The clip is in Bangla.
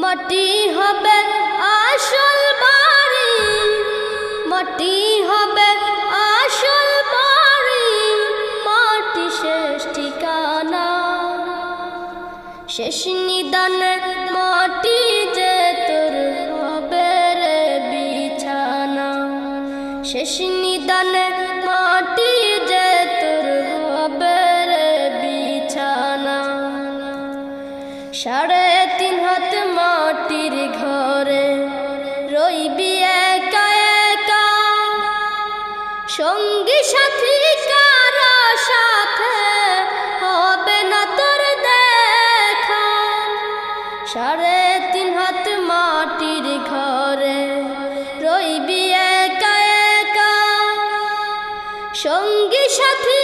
মাটি হবে আসল বাড়ি, মাটি হবে আসল বাড়ি, মাটি শেষ ঠিকানা। শেষ নিদানে মাটি যে তোর হবে রে বিছানা, শেষ নিদানে মাটি যে তোর হবে রে বিছানা। 3.5 হাত মাটির ঘরে রইবি একা একা, সঙ্গী সাথী কারো সাথে হবে না তোর দেখা। 3.5 হাত মাটির ঘরে রইবি একা একা, সঙ্গী সাথী